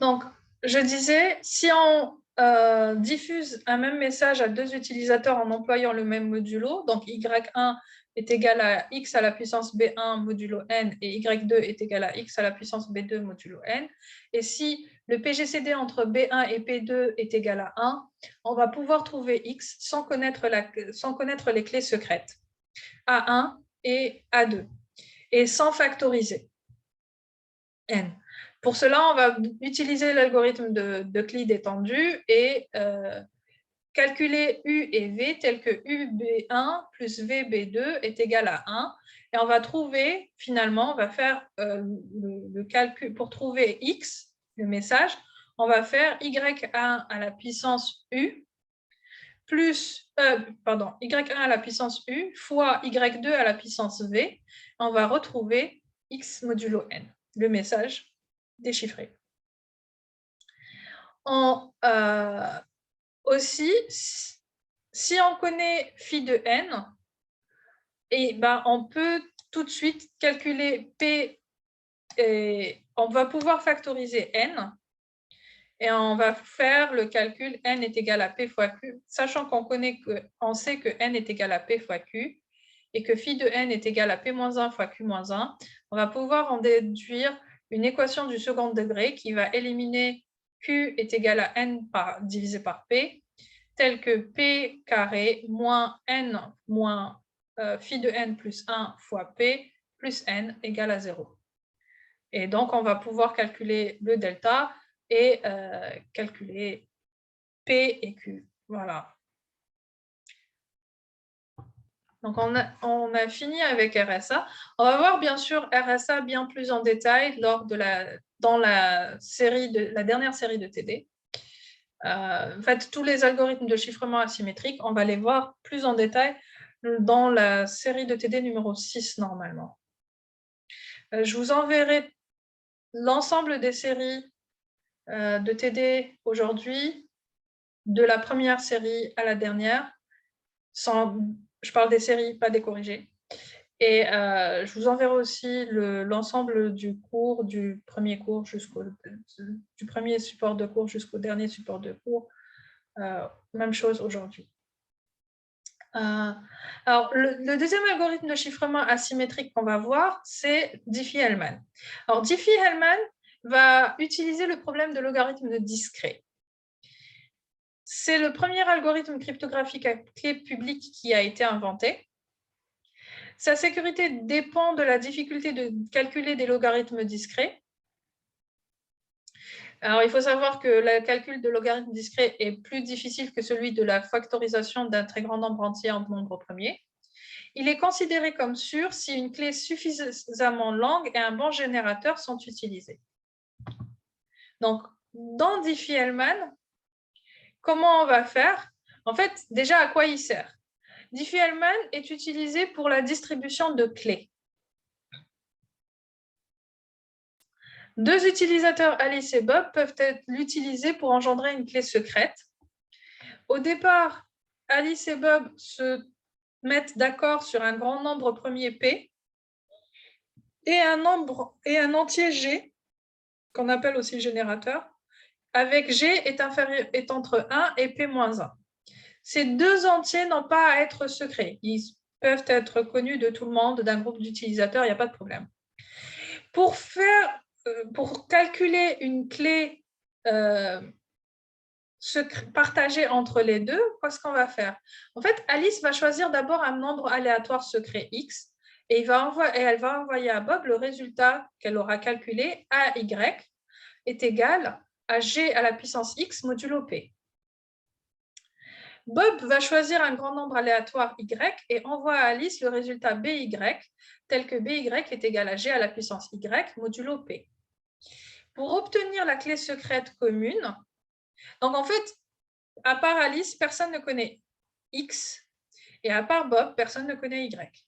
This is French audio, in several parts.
Donc, je disais, si on diffuse un même message à deux utilisateurs en employant le même modulo, donc y1 est égal à x à la puissance b1 modulo n et y2 est égal à x à la puissance b2 modulo n, et si le PGCD entre b1 et p2 est égal à 1, on va pouvoir trouver x sans connaître les clés secrètes A1 et A2, et sans factoriser n. Pour cela, on va utiliser l'algorithme de Euclide étendu et calculer U et V tel que UB1 plus VB2 est égal à 1. Et on va trouver, finalement, on va faire le calcul pour trouver X, le message, on va faire Y1 à la puissance U plus, Y1 à la puissance U fois Y2 à la puissance V. On va retrouver X modulo N, le message déchiffré. Aussi, si on connaît phi de n, on peut tout de suite calculer P, et on va pouvoir factoriser n, et on va faire le calcul n est égal à P fois Q, sachant qu'on sait que n est égal à P fois Q, et que phi de n est égal à P-1 fois Q-1, on va pouvoir en déduire une équation du second degré qui va éliminer Q est égal à n divisé par P, tel que P carré moins n moins phi de n plus 1 fois P plus n égale à 0. Et donc, on va pouvoir calculer le delta et calculer P et Q. Voilà. Donc, on a fini avec RSA. On va voir bien sûr RSA bien plus en détail dans la dernière série de TD. En fait, tous les algorithmes de chiffrement asymétrique, on va les voir plus en détail dans la série de TD numéro 6 normalement. Je vous enverrai l'ensemble des séries de TD aujourd'hui, de la première série à la dernière. Je parle des séries, pas des corrigés. Et je vous enverrai aussi l'ensemble du cours, du premier support de cours jusqu'au dernier support de cours. Même chose aujourd'hui. Alors, le deuxième algorithme de chiffrement asymétrique qu'on va voir, c'est Diffie-Hellman. Alors, Diffie-Hellman va utiliser le problème de logarithme discret. C'est le premier algorithme cryptographique à clé publique qui a été inventé. Sa sécurité dépend de la difficulté de calculer des logarithmes discrets. Alors, il faut savoir que le calcul de logarithme discret est plus difficile que celui de la factorisation d'un très grand nombre entier en nombre premier. Il est considéré comme sûr si une clé suffisamment longue et un bon générateur sont utilisés. Donc, dans Diffie-Hellman, comment on va faire? En fait, déjà, à quoi il sert? Diffie-Hellman est utilisé pour la distribution de clés. Deux utilisateurs, Alice et Bob, peuvent l'utiliser pour engendrer une clé secrète. Au départ, Alice et Bob se mettent d'accord sur un grand nombre premier P et un entier G, qu'on appelle aussi générateur, avec G est entre 1 et P-1. Ces deux entiers n'ont pas à être secrets. Ils peuvent être connus de tout le monde, d'un groupe d'utilisateurs, il n'y a pas de problème. Pour calculer une clé partagée entre les deux, qu'est-ce qu'on va faire? En fait, Alice va choisir d'abord un nombre aléatoire secret X et elle va envoyer à Bob le résultat qu'elle aura calculé, AY est égal à G à la puissance X modulo P. Bob va choisir un grand nombre aléatoire Y et envoie à Alice le résultat BY, tel que BY est égal à G à la puissance Y modulo P. Pour obtenir la clé secrète commune, donc en fait, à part Alice, personne ne connaît X, et à part Bob, personne ne connaît Y.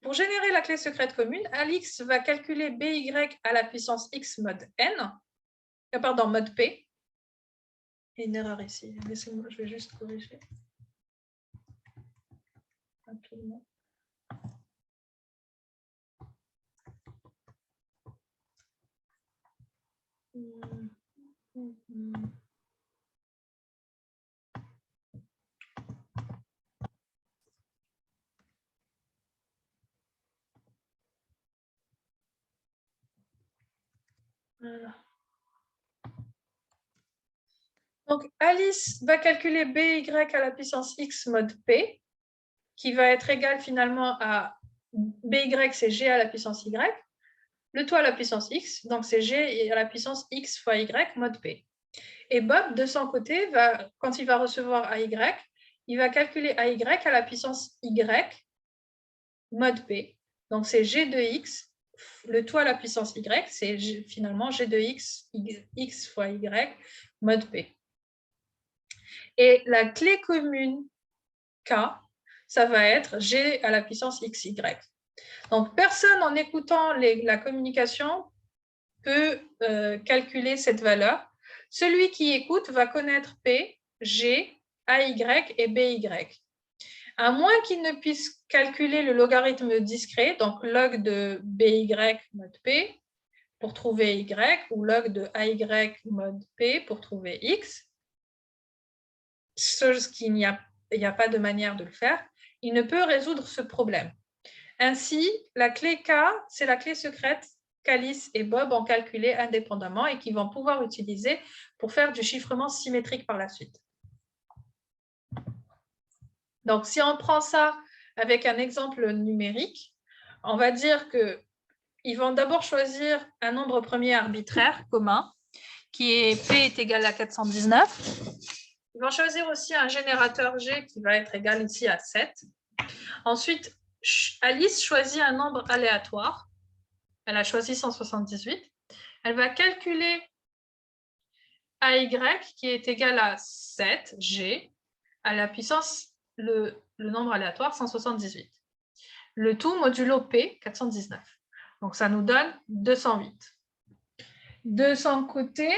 Pour générer la clé secrète commune, Alice va calculer BY à la puissance X mode N, mode P. Il y a une erreur ici, laissez-moi, je vais juste corriger. Rapidement. Voilà. Donc, Alice va calculer BY à la puissance X mode P, qui va être égal finalement à BY, c'est G à la puissance Y. Le tout à la puissance X, donc c'est G à la puissance X fois Y mode P. Et Bob, de son côté, quand il va recevoir AY, il va calculer AY à la puissance Y mode P. Donc, c'est G de X, le tout à la puissance Y, c'est finalement G de X, X fois Y mode P. Et la clé commune K, ça va être G à la puissance XY. Donc, personne en écoutant la communication peut calculer cette valeur. Celui qui écoute va connaître P, G, AY et BY. À moins qu'il ne puisse calculer le logarithme discret, donc log de BY mode P pour trouver Y, ou log de AY mode P pour trouver X, chose qu'il n'y a pas de manière de le faire, il ne peut résoudre ce problème. Ainsi, la clé K, c'est la clé secrète qu'Alice et Bob ont calculée indépendamment et qu'ils vont pouvoir utiliser pour faire du chiffrement symétrique par la suite. Donc, si on prend ça avec un exemple numérique, on va dire qu'ils vont d'abord choisir un nombre premier arbitraire commun, qui est P est égal à 419. Ils vont choisir aussi un générateur G qui va être égal ici à 7. Ensuite, Alice choisit un nombre aléatoire. Elle a choisi 178. Elle va calculer AY qui est égal à 7G à la puissance, le nombre aléatoire 178. Le tout modulo P, 419. Donc, ça nous donne 208. De son côté,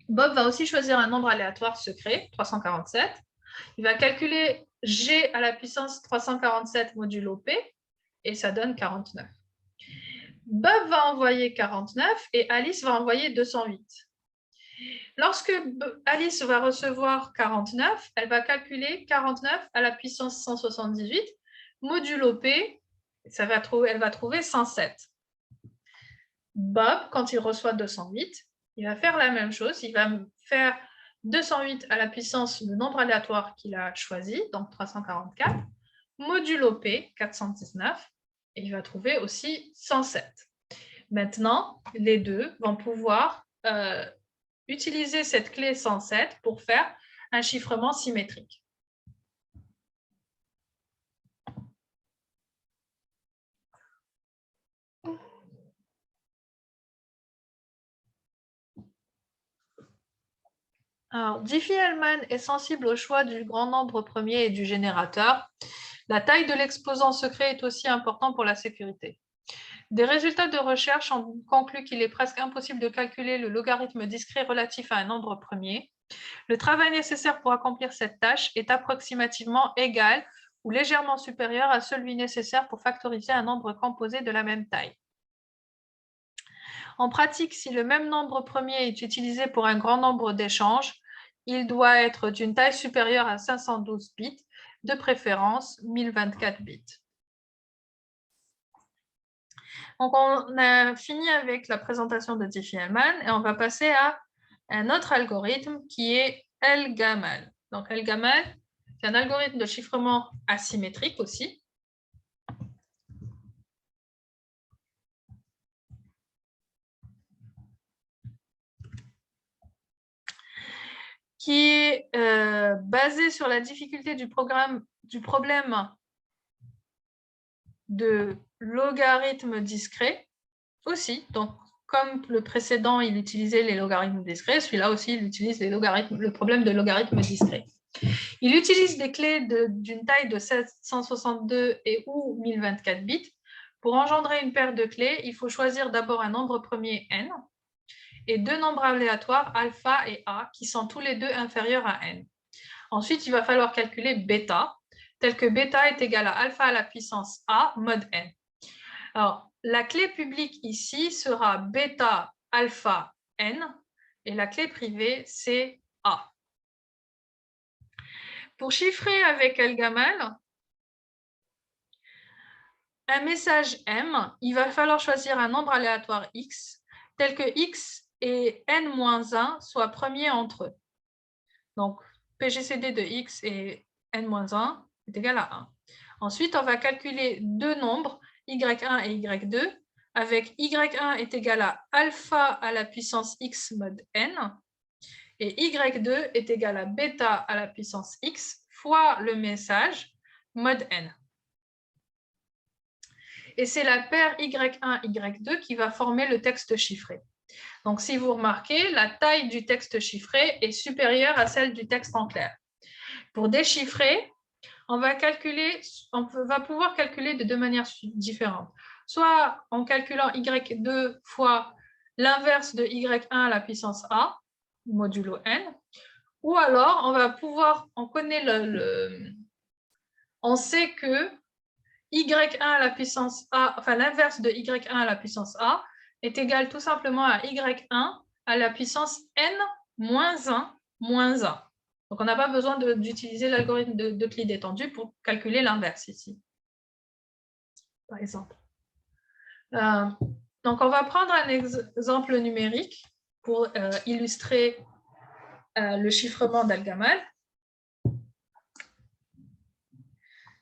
Bob va aussi choisir un nombre aléatoire secret, 347. Il va calculer G à la puissance 347 modulo P, et ça donne 49. Bob va envoyer 49 et Alice va envoyer 208. Lorsque Alice va recevoir 49, elle va calculer 49 à la puissance 178, modulo P, elle va trouver 107. Bob, quand il reçoit 208, il va faire la même chose, il va faire 208 à la puissance du nombre aléatoire qu'il a choisi, donc 344, modulo P, 419, et il va trouver aussi 107. Maintenant, les deux vont pouvoir utiliser cette clé 107 pour faire un chiffrement symétrique. Alors, Diffie-Hellman est sensible au choix du grand nombre premier et du générateur. La taille de l'exposant secret est aussi importante pour la sécurité. Des résultats de recherche ont conclu qu'il est presque impossible de calculer le logarithme discret relatif à un nombre premier. Le travail nécessaire pour accomplir cette tâche est approximativement égal ou légèrement supérieur à celui nécessaire pour factoriser un nombre composé de la même taille. En pratique, si le même nombre premier est utilisé pour un grand nombre d'échanges, il doit être d'une taille supérieure à 512 bits, de préférence 1024 bits. Donc, on a fini avec la présentation de Diffie-Hellman et on va passer à un autre algorithme qui est El-Gamal. Donc, El-Gamal, c'est un algorithme de chiffrement asymétrique aussi. Qui est basé sur la difficulté du problème de logarithme discret aussi. Donc, comme le précédent, il utilisait les logarithmes discrets, celui-là aussi, il utilise le problème de logarithme discret. Il utilise des clés d'une taille de 762 et ou 1024 bits. Pour engendrer une paire de clés, il faut choisir d'abord un nombre premier n et deux nombres aléatoires alpha et a qui sont tous les deux inférieurs à n. Ensuite, il va falloir calculer bêta, tel que bêta est égal à alpha à la puissance a mode n. Alors, la clé publique ici sera bêta alpha N et la clé privée, c'est A. Pour chiffrer avec El-Gamal, un message M, il va falloir choisir un nombre aléatoire X, tel que X et N-1 soient premiers entre eux. Donc, PGCD de X et N-1 est égal à 1. Ensuite, on va calculer deux nombres, Y1 et Y2, avec Y1 est égal à alpha à la puissance X mod N, et Y2 est égal à bêta à la puissance X fois le message mod N. Et c'est la paire Y1, Y2 qui va former le texte chiffré. Donc, si vous remarquez, la taille du texte chiffré est supérieure à celle du texte en clair. Pour déchiffrer, on va pouvoir calculer de deux manières différentes. Soit en calculant Y2 fois l'inverse de Y1 à la puissance A, modulo N, ou alors on sait que Y1 à la puissance A, enfin l'inverse de Y1 à la puissance A est égal tout simplement à Y1 à la puissance N moins 1 moins 1. Donc on n'a pas besoin d'utiliser l'algorithme d'Euclide étendu pour calculer l'inverse ici, par exemple. Donc on va prendre un exemple numérique pour illustrer le chiffrement d'El-Gamal.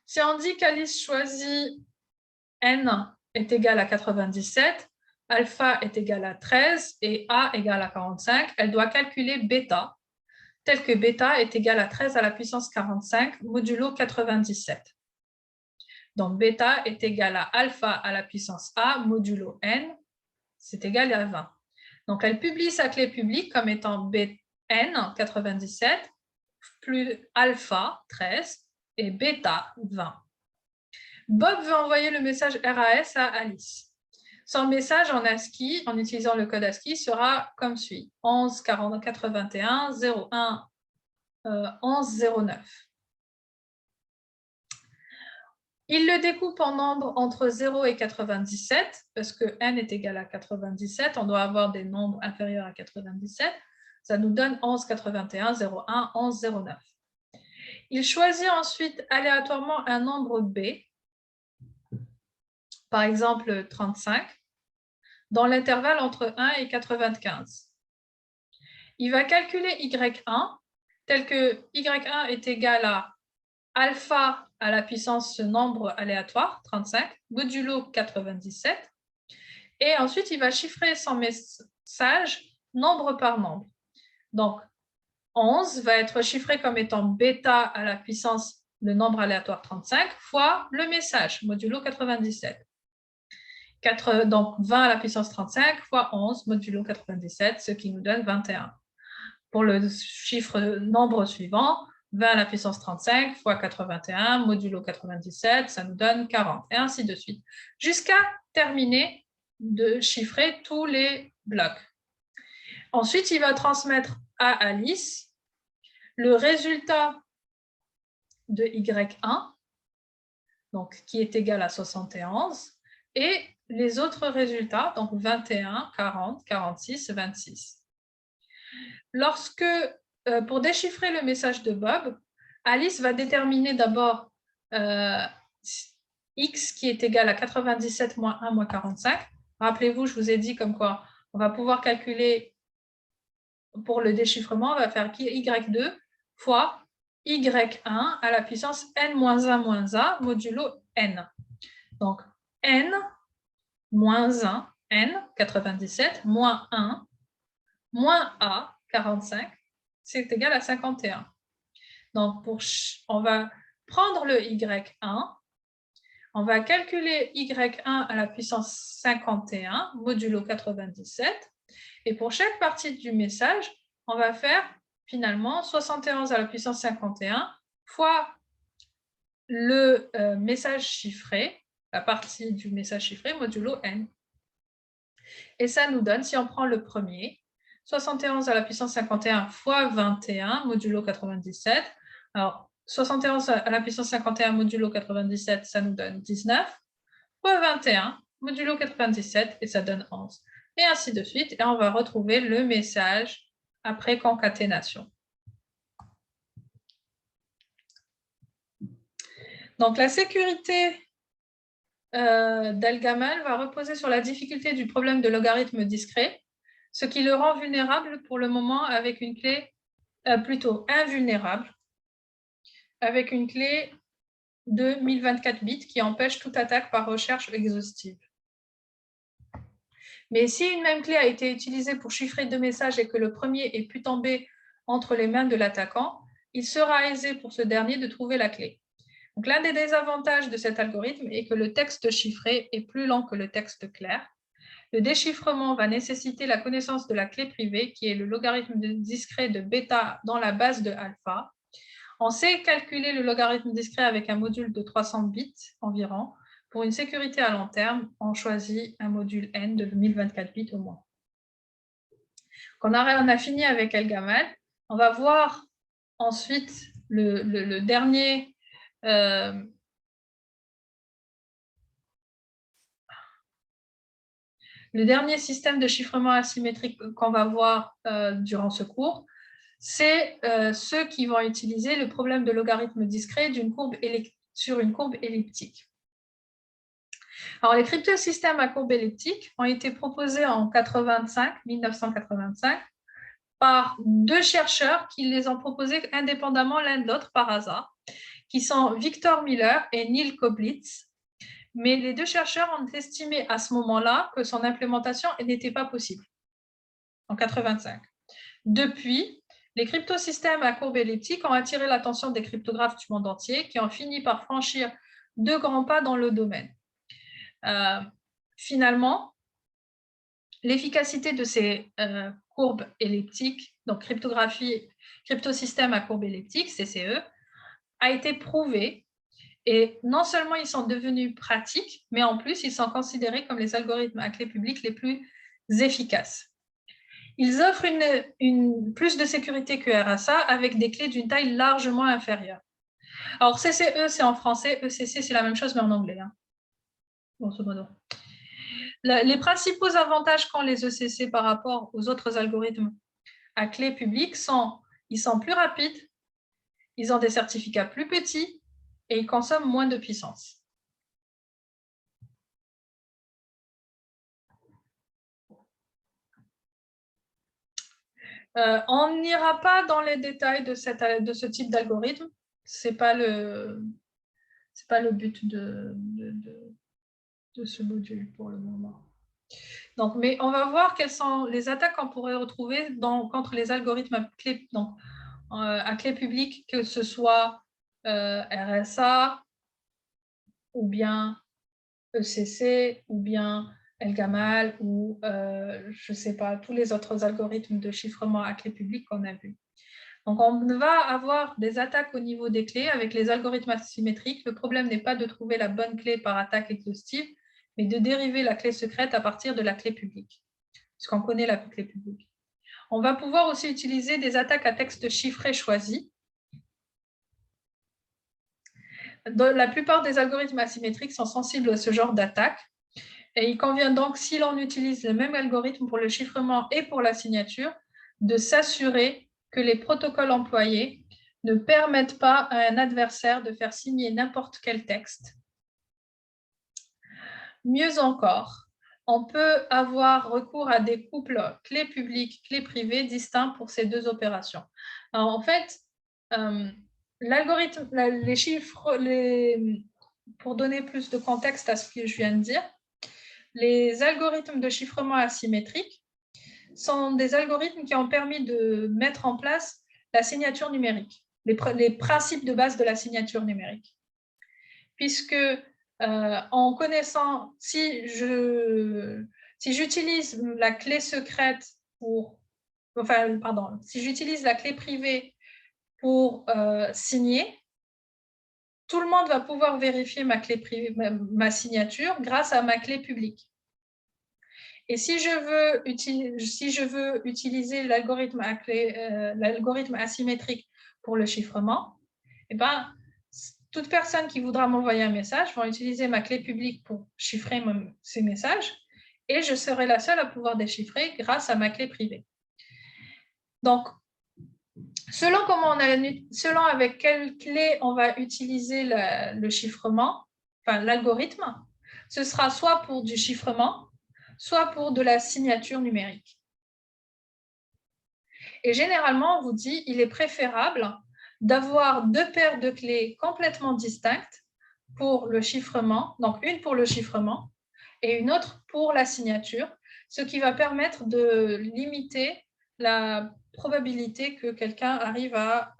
Si on dit qu'Alice choisit N est égal à 97, alpha est égal à 13 et A égale à 45, elle doit calculer bêta, tel que bêta est égal à 13 à la puissance 45 modulo 97. Donc bêta est égal à alpha à la puissance A modulo N, c'est égal à 20. Donc elle publie sa clé publique comme étant N 97 plus alpha 13 et bêta 20. Bob veut envoyer le message RAS à Alice. Son message en ASCII, en utilisant le code ASCII, sera comme suit. 11 40 81 01 11 09. Il le découpe en nombres entre 0 et 97, parce que n est égal à 97, on doit avoir des nombres inférieurs à 97. Ça nous donne 11 81 01 11 09. Il choisit ensuite aléatoirement un nombre B, par exemple 35, dans l'intervalle entre 1 et 95. Il va calculer Y1, tel que Y1 est égal à alpha à la puissance ce nombre aléatoire, 35, modulo 97. Et ensuite, il va chiffrer son message nombre par nombre. Donc, 11 va être chiffré comme étant bêta à la puissance le nombre aléatoire 35 fois le message, modulo 97. Donc 20 à la puissance 35 fois 11 modulo 97, ce qui nous donne 21. Pour le chiffre nombre suivant, 20 à la puissance 35 fois 81 modulo 97, ça nous donne 40, et ainsi de suite, jusqu'à terminer de chiffrer tous les blocs. Ensuite, il va transmettre à Alice le résultat de Y1, donc, qui est égal à 71, et les autres résultats, donc 21, 40, 46, 26. Pour déchiffrer le message de Bob, Alice va déterminer d'abord X qui est égal à 97 moins 1 moins 45. Rappelez-vous, je vous ai dit comme quoi on va pouvoir calculer pour le déchiffrement, on va faire Y2 fois Y1 à la puissance N moins 1 moins A modulo N. Donc, N moins 1, N, 97, moins 1, moins A, 45, c'est égal à 51. Donc, on va prendre le Y1, on va calculer Y1 à la puissance 51, modulo 97, et pour chaque partie du message, on va faire finalement 71 à la puissance 51 fois le message chiffré, la partie du message chiffré modulo N. Et ça nous donne, si on prend le premier, 71 à la puissance 51 fois 21 modulo 97. Alors, 71 à la puissance 51 modulo 97, ça nous donne 19, fois 21 modulo 97, et ça donne 11. et ainsi de suite. Et on va retrouver le message après concaténation. Donc, la sécurité d'El-Gamal va reposer sur la difficulté du problème de logarithme discret, ce qui le rend vulnérable pour le moment avec une clé, plutôt invulnérable, avec une clé de 1024 bits qui empêche toute attaque par recherche exhaustive. Mais si une même clé a été utilisée pour chiffrer deux messages et que le premier ait pu tomber entre les mains de l'attaquant, il sera aisé pour ce dernier de trouver la clé. Donc, l'un des désavantages de cet algorithme est que le texte chiffré est plus lent que le texte clair. Le déchiffrement va nécessiter la connaissance de la clé privée, qui est le logarithme discret de bêta dans la base de alpha. On sait calculer le logarithme discret avec un module de 300 bits environ. Pour une sécurité à long terme, on choisit un module N de 1024 bits au moins. Quand on a fini avec El-Gamal, on va voir ensuite le dernier système de chiffrement asymétrique qu'on va voir durant ce cours, c'est ceux qui vont utiliser le problème de logarithme discret sur une courbe elliptique. Alors, les cryptosystèmes à courbe elliptique ont été proposés en 1985, par deux chercheurs qui les ont proposés indépendamment l'un de l'autre par hasard, qui sont Victor Miller et Neil Koblitz. Mais les deux chercheurs ont estimé à ce moment-là que son implémentation n'était pas possible, en 1985. Depuis, les cryptosystèmes à courbe elliptique ont attiré l'attention des cryptographes du monde entier qui ont fini par franchir de grands pas dans le domaine. Finalement, l'efficacité de ces courbes elliptiques, donc cryptosystème à courbe elliptique, CCE, a été prouvée. Et non seulement ils sont devenus pratiques, mais en plus, ils sont considérés comme les algorithmes à clé publique les plus efficaces. Ils offrent plus de sécurité que RSA avec des clés d'une taille largement inférieure. Alors, CCE, c'est en français, ECC, c'est la même chose, mais en anglais. Grosso modo. Les principaux avantages qu'ont les ECC par rapport aux autres algorithmes à clé publique sont ils sont plus rapides, ils ont des certificats plus petits et ils consomment moins de puissance. On n'ira pas dans les détails de ce type d'algorithme. Ce n'est pas le but de ce module pour le moment. Donc, mais on va voir quelles sont les attaques qu'on pourrait retrouver contre les algorithmes à clé publique, que ce soit RSA ou bien ECC ou bien El-Gamal ou je ne sais pas, tous les autres algorithmes de chiffrement à clé publique qu'on a vus. Donc, on va avoir des attaques au niveau des clés avec les algorithmes asymétriques. Le problème n'est pas de trouver la bonne clé par attaque exhaustive, mais de dériver la clé secrète à partir de la clé publique, puisqu'on connaît la clé publique. On va pouvoir aussi utiliser des attaques à texte chiffré choisi. La plupart des algorithmes asymétriques sont sensibles à ce genre d'attaque. Et il convient donc, si l'on utilise le même algorithme pour le chiffrement et pour la signature, de s'assurer que les protocoles employés ne permettent pas à un adversaire de faire signer n'importe quel texte. Mieux encore, on peut avoir recours à des couples clés publiques, clés privées distincts pour ces deux opérations. Alors, en fait, l'algorithme, les chiffres, pour donner plus de contexte à ce que je viens de dire, les algorithmes de chiffrement asymétrique sont des algorithmes qui ont permis de mettre en place la signature numérique, les principes de base de la signature numérique. Puisque en connaissant, si j'utilise la clé secrète si j'utilise la clé privée pour signer, tout le monde va pouvoir vérifier ma clé privée, ma signature grâce à ma clé publique. Et si je veux utiliser l'algorithme asymétrique pour le chiffrement, eh ben, toute personne qui voudra m'envoyer un message va utiliser ma clé publique pour chiffrer ces messages. et je serai la seule à pouvoir déchiffrer grâce à ma clé privée. Donc, selon avec quelle clé on va utiliser le chiffrement, enfin l'algorithme, ce sera soit pour du chiffrement, soit pour de la signature numérique. Et généralement, on vous dit qu'il est préférable d'avoir 2 paires de clés complètement distinctes pour le chiffrement, donc une pour le chiffrement et une autre pour la signature, ce qui va permettre de limiter la probabilité que quelqu'un arrive à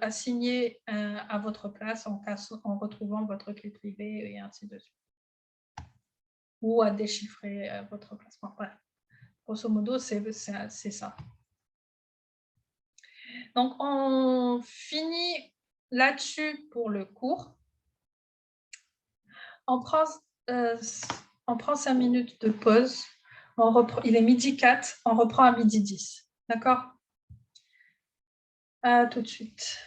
à signer à votre place en retrouvant votre clé privée et ainsi de suite. Ou à déchiffrer votre placement. Voilà. Grosso modo, c'est ça. Donc, on finit là-dessus pour le cours. On prend 5 minutes de pause. Il est 12h04, on reprend à 12h10. D'accord ? À tout de suite.